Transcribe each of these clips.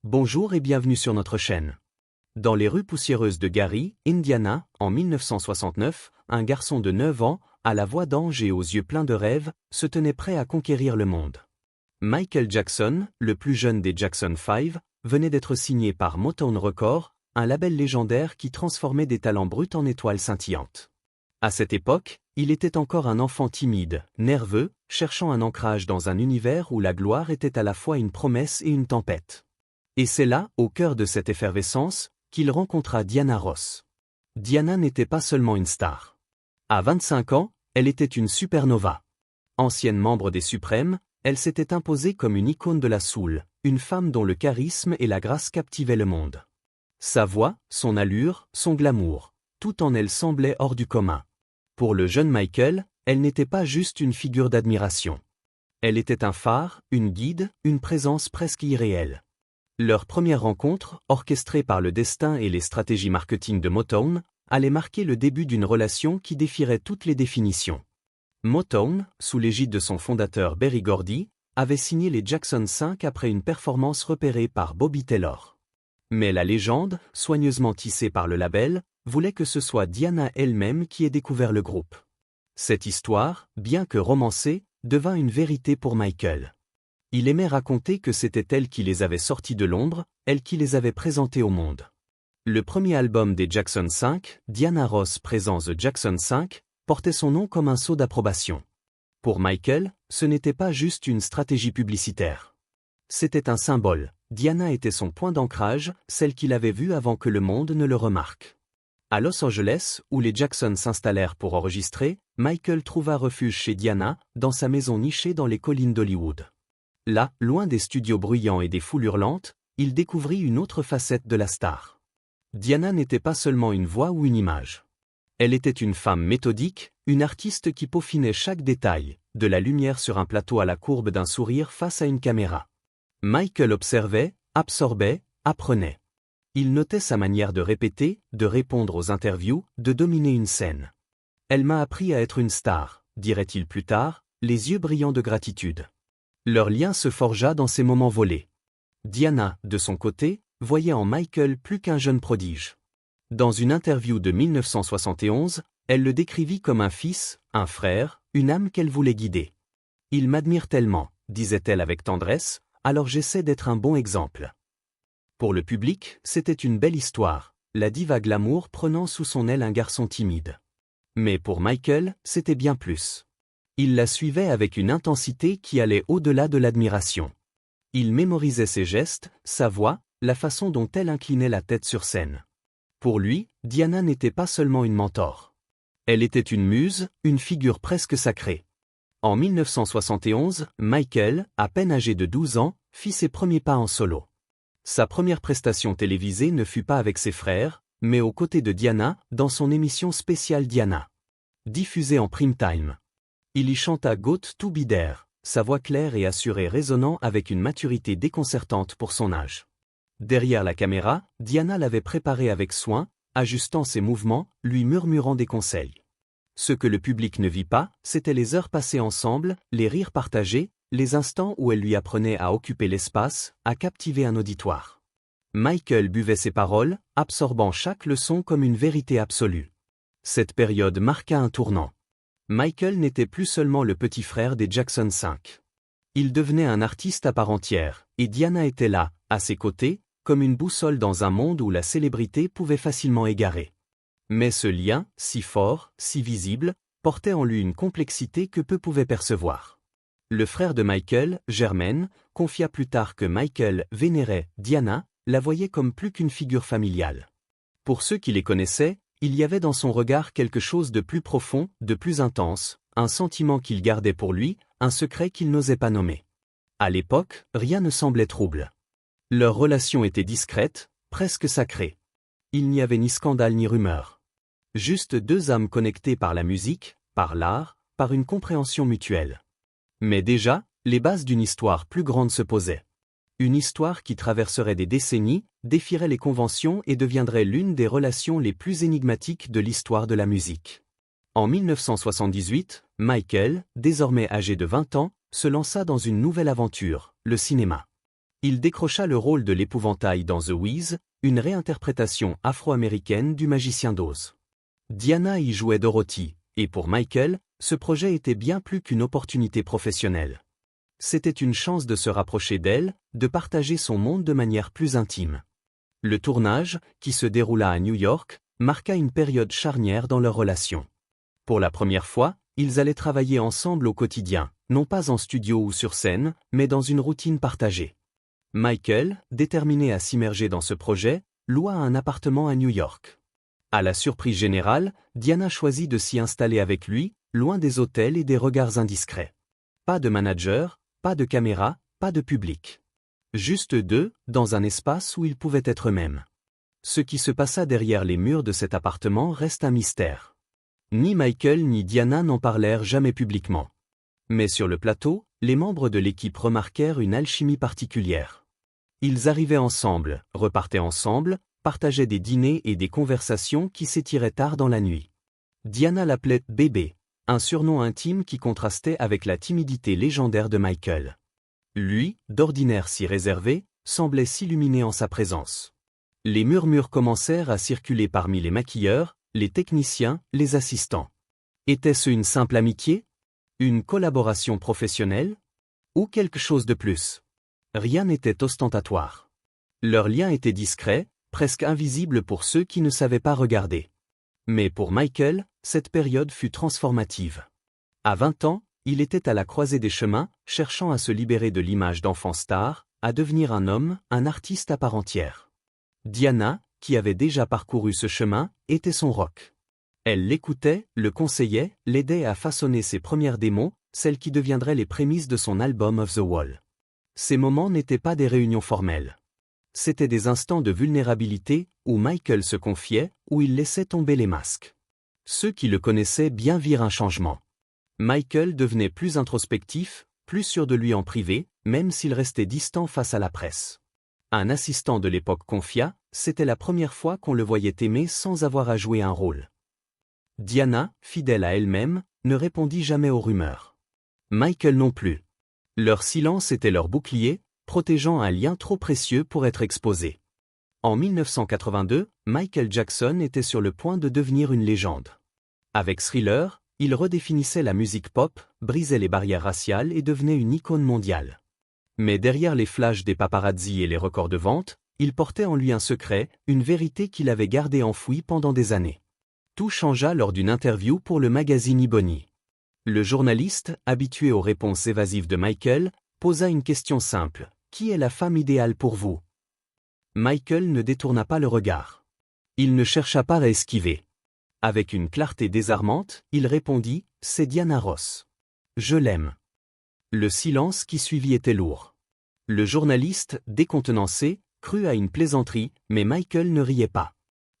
Bonjour et bienvenue sur notre chaîne. Dans les rues poussiéreuses de Gary, Indiana, en 1969, un garçon de 9 ans, à la voix d'ange et aux yeux pleins de rêves, se tenait prêt à conquérir le monde. Michael Jackson, le plus jeune des Jackson 5, venait d'être signé par Motown Records, un label légendaire qui transformait des talents bruts en étoiles scintillantes. À cette époque, il était encore un enfant timide, nerveux, cherchant un ancrage dans un univers où la gloire était à la fois une promesse et une tempête. Et c'est là, au cœur de cette effervescence, qu'il rencontra Diana Ross. Diana n'était pas seulement une star. À 25 ans, elle était une supernova. Ancienne membre des Suprêmes, elle s'était imposée comme une icône de la soul, une femme dont le charisme et la grâce captivaient le monde. Sa voix, son allure, son glamour, tout en elle semblait hors du commun. Pour le jeune Michael, elle n'était pas juste une figure d'admiration. Elle était un phare, une guide, une présence presque irréelle. Leur première rencontre, orchestrée par le destin et les stratégies marketing de Motown, allait marquer le début d'une relation qui défierait toutes les définitions. Motown, sous l'égide de son fondateur Berry Gordy, avait signé les Jackson 5 après une performance repérée par Bobby Taylor. Mais la légende, soigneusement tissée par le label, voulait que ce soit Diana elle-même qui ait découvert le groupe. Cette histoire, bien que romancée, devint une vérité pour Michael. Il aimait raconter que c'était elle qui les avait sortis de l'ombre, elle qui les avait présentés au monde. Le premier album des Jackson 5, Diana Ross présent The Jackson 5, portait son nom comme un sceau d'approbation. Pour Michael, ce n'était pas juste une stratégie publicitaire. C'était un symbole. Diana était son point d'ancrage, celle qu'il avait vue avant que le monde ne le remarque. À Los Angeles, où les Jackson s'installèrent pour enregistrer, Michael trouva refuge chez Diana, dans sa maison nichée dans les collines d'Hollywood. Là, loin des studios bruyants et des foules hurlantes, il découvrit une autre facette de la star. Diana n'était pas seulement une voix ou une image. Elle était une femme méthodique, une artiste qui peaufinait chaque détail, de la lumière sur un plateau à la courbe d'un sourire face à une caméra. Michael observait, absorbait, apprenait. Il notait sa manière de répéter, de répondre aux interviews, de dominer une scène. « Elle m'a appris à être une star », dirait-il plus tard, les yeux brillants de gratitude. Leur lien se forgea dans ces moments volés. Diana, de son côté, voyait en Michael plus qu'un jeune prodige. Dans une interview de 1971, elle le décrivit comme un fils, un frère, une âme qu'elle voulait guider. « Il m'admire tellement », disait-elle avec tendresse, « alors j'essaie d'être un bon exemple. » Pour le public, c'était une belle histoire, la diva glamour prenant sous son aile un garçon timide. Mais pour Michael, c'était bien plus. Il la suivait avec une intensité qui allait au-delà de l'admiration. Il mémorisait ses gestes, sa voix, la façon dont elle inclinait la tête sur scène. Pour lui, Diana n'était pas seulement une mentor. Elle était une muse, une figure presque sacrée. En 1971, Michael, à peine âgé de 12 ans, fit ses premiers pas en solo. Sa première prestation télévisée ne fut pas avec ses frères, mais aux côtés de Diana, dans son émission spéciale Diana. Diffusée en prime time. Il y chanta Got to Be There, sa voix claire et assurée résonnant avec une maturité déconcertante pour son âge. Derrière la caméra, Diana l'avait préparé avec soin, ajustant ses mouvements, lui murmurant des conseils. Ce que le public ne vit pas, c'était les heures passées ensemble, les rires partagés, les instants où elle lui apprenait à occuper l'espace, à captiver un auditoire. Michael buvait ses paroles, absorbant chaque leçon comme une vérité absolue. Cette période marqua un tournant. Michael n'était plus seulement le petit frère des Jackson 5. Il devenait un artiste à part entière, et Diana était là, à ses côtés, comme une boussole dans un monde où la célébrité pouvait facilement égarer. Mais ce lien, si fort, si visible, portait en lui une complexité que peu pouvaient percevoir. Le frère de Michael, Jermaine, confia plus tard que Michael vénérait Diana, la voyait comme plus qu'une figure familiale. Pour ceux qui les connaissaient, il y avait dans son regard quelque chose de plus profond, de plus intense, un sentiment qu'il gardait pour lui, un secret qu'il n'osait pas nommer. À l'époque, rien ne semblait trouble. Leur relation était discrète, presque sacrée. Il n'y avait ni scandale ni rumeur. Juste deux âmes connectées par la musique, par l'art, par une compréhension mutuelle. Mais déjà, les bases d'une histoire plus grande se posaient. Une histoire qui traverserait des décennies, défierait les conventions et deviendrait l'une des relations les plus énigmatiques de l'histoire de la musique. En 1978, Michael, désormais âgé de 20 ans, se lança dans une nouvelle aventure, le cinéma. Il décrocha le rôle de l'épouvantail dans The Wiz, une réinterprétation afro-américaine du Magicien d'Oz. Diana y jouait Dorothy, et pour Michael, ce projet était bien plus qu'une opportunité professionnelle. C'était une chance de se rapprocher d'elle, de partager son monde de manière plus intime. Le tournage, qui se déroula à New York, marqua une période charnière dans leur relation. Pour la première fois, ils allaient travailler ensemble au quotidien, non pas en studio ou sur scène, mais dans une routine partagée. Michael, déterminé à s'immerger dans ce projet, loua un appartement à New York. À la surprise générale, Diana choisit de s'y installer avec lui, loin des hôtels et des regards indiscrets. Pas de manager, pas de caméra, pas de public. Juste deux, dans un espace où ils pouvaient être eux-mêmes. Ce qui se passa derrière les murs de cet appartement reste un mystère. Ni Michael ni Diana n'en parlèrent jamais publiquement. Mais sur le plateau, les membres de l'équipe remarquèrent une alchimie particulière. Ils arrivaient ensemble, repartaient ensemble, partageaient des dîners et des conversations qui s'étiraient tard dans la nuit. Diana l'appelait « bébé », un surnom intime qui contrastait avec la timidité légendaire de Michael. Lui, d'ordinaire si réservé, semblait s'illuminer en sa présence. Les murmures commencèrent à circuler parmi les maquilleurs, les techniciens, les assistants. Était-ce une simple amitié? Une collaboration professionnelle? Ou quelque chose de plus? Rien n'était ostentatoire. Leur lien était discret, presque invisible pour ceux qui ne savaient pas regarder. Mais pour Michael, cette période fut transformative. À 20 ans, il était à la croisée des chemins, cherchant à se libérer de l'image d'enfant star, à devenir un homme, un artiste à part entière. Diana, qui avait déjà parcouru ce chemin, était son rock. Elle l'écoutait, le conseillait, l'aidait à façonner ses premières démos, celles qui deviendraient les prémices de son album Off the Wall. Ces moments n'étaient pas des réunions formelles. C'étaient des instants de vulnérabilité, où Michael se confiait, où il laissait tomber les masques. Ceux qui le connaissaient bien virent un changement. Michael devenait plus introspectif, plus sûr de lui en privé, même s'il restait distant face à la presse. Un assistant de l'époque confia, c'était la première fois qu'on le voyait aimer sans avoir à jouer un rôle. Diana, fidèle à elle-même, ne répondit jamais aux rumeurs. Michael non plus. Leur silence était leur bouclier, protégeant un lien trop précieux pour être exposé. En 1982, Michael Jackson était sur le point de devenir une légende. Avec Thriller, il redéfinissait la musique pop, brisait les barrières raciales et devenait une icône mondiale. Mais derrière les flashs des paparazzi et les records de vente, il portait en lui un secret, une vérité qu'il avait gardée enfouie pendant des années. Tout changea lors d'une interview pour le magazine Ebony. Le journaliste, habitué aux réponses évasives de Michael, posa une question simple. Qui est la femme idéale pour vous? Michael ne détourna pas le regard. Il ne chercha pas à esquiver. Avec une clarté désarmante, il répondit, c'est Diana Ross. Je l'aime. Le silence qui suivit était lourd. Le journaliste, décontenancé, crut à une plaisanterie, mais Michael ne riait pas.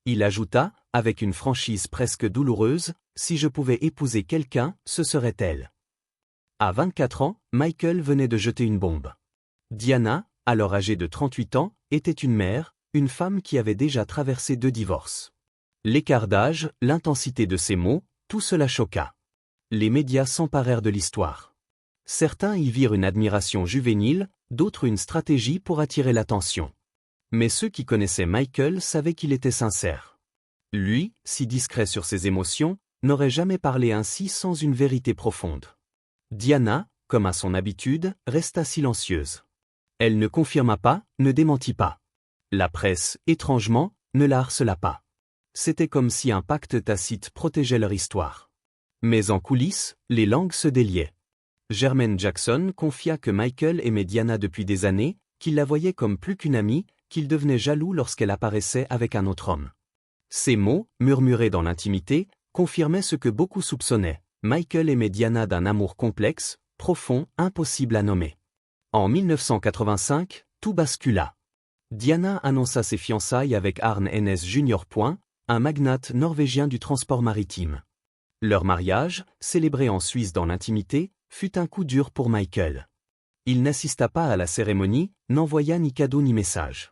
Il ajouta, avec une franchise presque douloureuse, si je pouvais épouser quelqu'un, ce serait elle. À 24 ans, Michael venait de jeter une bombe. Diana, alors âgée de 38 ans, était une mère, une femme qui avait déjà traversé 2 divorces. L'écart d'âge, l'intensité de ses mots, tout cela choqua. Les médias s'emparèrent de l'histoire. Certains y virent une admiration juvénile, d'autres une stratégie pour attirer l'attention. Mais ceux qui connaissaient Michael savaient qu'il était sincère. Lui, si discret sur ses émotions, n'aurait jamais parlé ainsi sans une vérité profonde. Diana, comme à son habitude, resta silencieuse. Elle ne confirma pas, ne démentit pas. La presse, étrangement, ne la harcela pas. C'était comme si un pacte tacite protégeait leur histoire. Mais en coulisses, les langues se déliaient. Jermaine Jackson confia que Michael aimait Diana depuis des années, qu'il la voyait comme plus qu'une amie, qu'il devenait jaloux lorsqu'elle apparaissait avec un autre homme. Ces mots, murmurés dans l'intimité, confirmaient ce que beaucoup soupçonnaient. Michael aimait Diana d'un amour complexe, profond, impossible à nommer. En 1985, tout bascula. Diana annonça ses fiançailles avec Arne NS Jr. Un magnate norvégien du transport maritime. Leur mariage, célébré en Suisse dans l'intimité, fut un coup dur pour Michael. Il n'assista pas à la cérémonie, n'envoya ni cadeau ni message.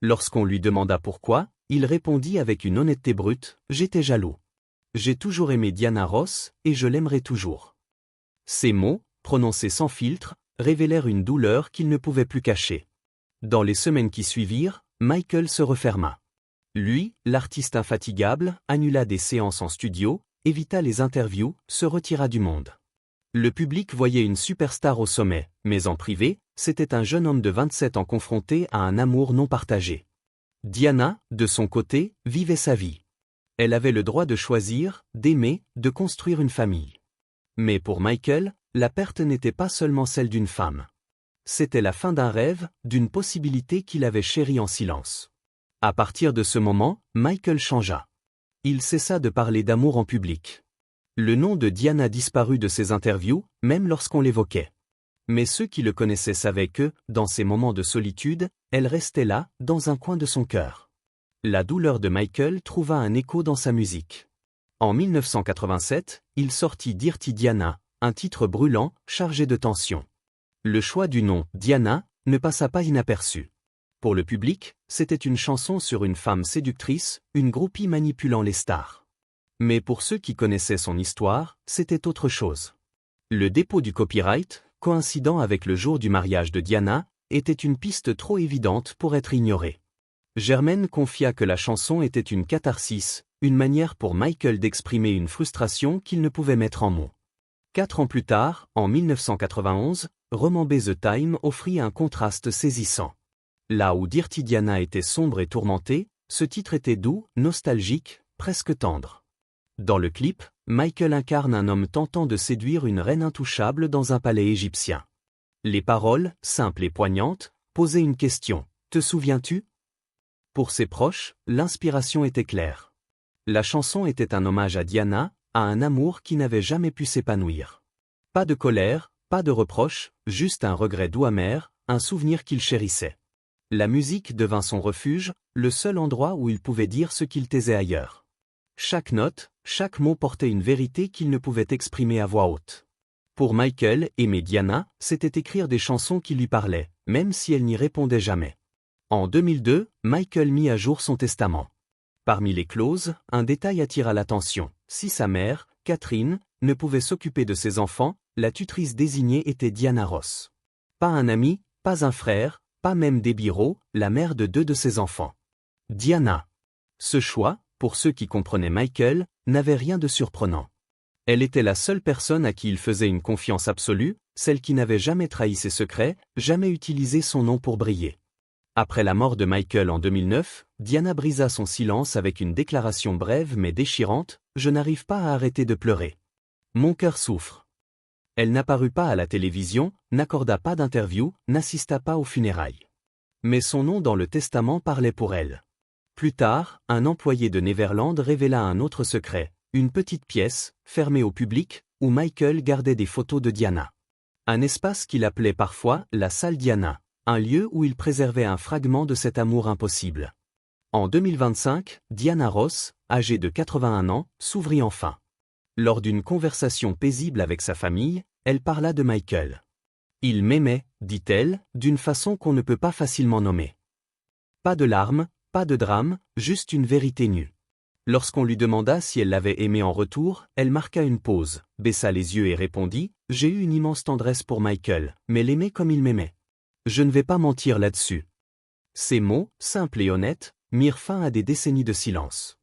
Lorsqu'on lui demanda pourquoi, il répondit avec une honnêteté brute, « J'étais jaloux. J'ai toujours aimé Diana Ross, et je l'aimerai toujours. » Ces mots, prononcés sans filtre, révélèrent une douleur qu'il ne pouvait plus cacher. Dans les semaines qui suivirent, Michael se referma. Lui, l'artiste infatigable, annula des séances en studio, évita les interviews, se retira du monde. Le public voyait une superstar au sommet, mais en privé, c'était un jeune homme de 27 ans confronté à un amour non partagé. Diana, de son côté, vivait sa vie. Elle avait le droit de choisir, d'aimer, de construire une famille. Mais pour Michael, la perte n'était pas seulement celle d'une femme. C'était la fin d'un rêve, d'une possibilité qu'il avait chérie en silence. À partir de ce moment, Michael changea. Il cessa de parler d'amour en public. Le nom de Diana disparut de ses interviews, même lorsqu'on l'évoquait. Mais ceux qui le connaissaient savaient que, dans ces moments de solitude, elle restait là, dans un coin de son cœur. La douleur de Michael trouva un écho dans sa musique. En 1987, il sortit Dirty Diana, un titre brûlant, chargé de tension. Le choix du nom, Diana, ne passa pas inaperçu. Pour le public, c'était une chanson sur une femme séductrice, une groupie manipulant les stars. Mais pour ceux qui connaissaient son histoire, c'était autre chose. Le dépôt du copyright, coïncidant avec le jour du mariage de Diana, était une piste trop évidente pour être ignorée. Germaine confia que la chanson était une catharsis, une manière pour Michael d'exprimer une frustration qu'il ne pouvait mettre en mots. 4 ans plus tard, en 1991, Remember the Time offrit un contraste saisissant. Là où Dirty Diana était sombre et tourmentée, ce titre était doux, nostalgique, presque tendre. Dans le clip, Michael incarne un homme tentant de séduire une reine intouchable dans un palais égyptien. Les paroles, simples et poignantes, posaient une question. Te souviens-tu ? Pour ses proches, l'inspiration était claire. La chanson était un hommage à Diana, à un amour qui n'avait jamais pu s'épanouir. Pas de colère, pas de reproche, juste un regret doux amer, un souvenir qu'il chérissait. La musique devint son refuge, le seul endroit où il pouvait dire ce qu'il taisait ailleurs. Chaque note, chaque mot portait une vérité qu'il ne pouvait exprimer à voix haute. Pour Michael, aimer Diana, c'était écrire des chansons qui lui parlaient, même si elle n'y répondait jamais. En 2002, Michael mit à jour son testament. Parmi les clauses, un détail attira l'attention. Si sa mère, Catherine, ne pouvait s'occuper de ses enfants, la tutrice désignée était Diana Ross. Pas un ami, pas un frère, pas même Debbie Rowe, la mère de 2 de ses enfants. Diana. Ce choix, pour ceux qui comprenaient Michael, n'avait rien de surprenant. Elle était la seule personne à qui il faisait une confiance absolue, celle qui n'avait jamais trahi ses secrets, jamais utilisé son nom pour briller. Après la mort de Michael en 2009, Diana brisa son silence avec une déclaration brève mais déchirante, « Je n'arrive pas à arrêter de pleurer. Mon cœur souffre ». Elle n'apparut pas à la télévision, n'accorda pas d'interview, n'assista pas aux funérailles. Mais son nom dans le testament parlait pour elle. Plus tard, un employé de Neverland révéla un autre secret, une petite pièce, fermée au public, où Michael gardait des photos de Diana. Un espace qu'il appelait parfois la salle Diana, un lieu où il préservait un fragment de cet amour impossible. En 2025, Diana Ross, âgée de 81 ans, s'ouvrit enfin. Lors d'une conversation paisible avec sa famille, elle parla de Michael. « Il m'aimait, dit-elle, d'une façon qu'on ne peut pas facilement nommer. Pas de larmes, pas de drame, juste une vérité nue. » Lorsqu'on lui demanda si elle l'avait aimé en retour, elle marqua une pause, baissa les yeux et répondit « J'ai eu une immense tendresse pour Michael, mais l'aimer comme il m'aimait. Je ne vais pas mentir là-dessus. » Ces mots, simples et honnêtes, mirent fin à des décennies de silence.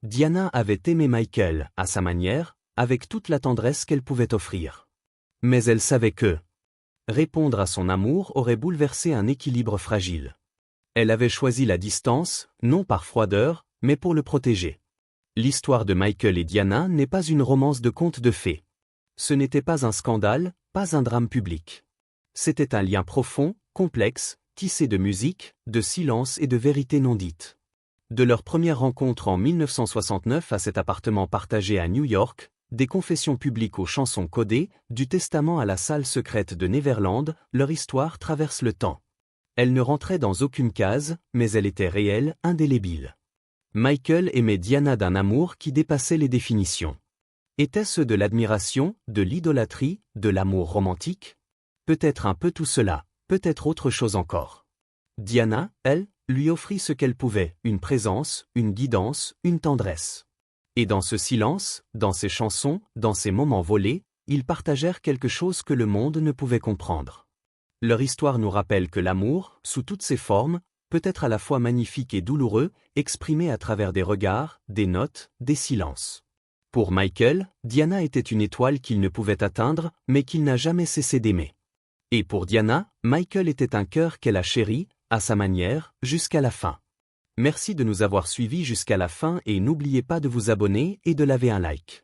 Diana avait aimé Michael, à sa manière, avec toute la tendresse qu'elle pouvait offrir. Mais elle savait que répondre à son amour aurait bouleversé un équilibre fragile. Elle avait choisi la distance, non par froideur, mais pour le protéger. L'histoire de Michael et Diana n'est pas une romance de conte de fées. Ce n'était pas un scandale, pas un drame public. C'était un lien profond, complexe, tissé de musique, de silence et de vérités non dites. De leur première rencontre en 1969 à cet appartement partagé à New York, des confessions publiques aux chansons codées, du testament à la salle secrète de Neverland, leur histoire traverse le temps. Elle ne rentrait dans aucune case, mais elle était réelle, indélébile. Michael aimait Diana d'un amour qui dépassait les définitions. Était-ce de l'admiration, de l'idolâtrie, de l'amour romantique ? Peut-être un peu tout cela, peut-être autre chose encore. Diana, elle, lui offrit ce qu'elle pouvait, une présence, une guidance, une tendresse. Et dans ce silence, dans ces chansons, dans ces moments volés, ils partagèrent quelque chose que le monde ne pouvait comprendre. Leur histoire nous rappelle que l'amour, sous toutes ses formes, peut être à la fois magnifique et douloureux, exprimé à travers des regards, des notes, des silences. Pour Michael, Diana était une étoile qu'il ne pouvait atteindre, mais qu'il n'a jamais cessé d'aimer. Et pour Diana, Michael était un cœur qu'elle a chéri, à sa manière, jusqu'à la fin. Merci de nous avoir suivis jusqu'à la fin et n'oubliez pas de vous abonner et de laver un like.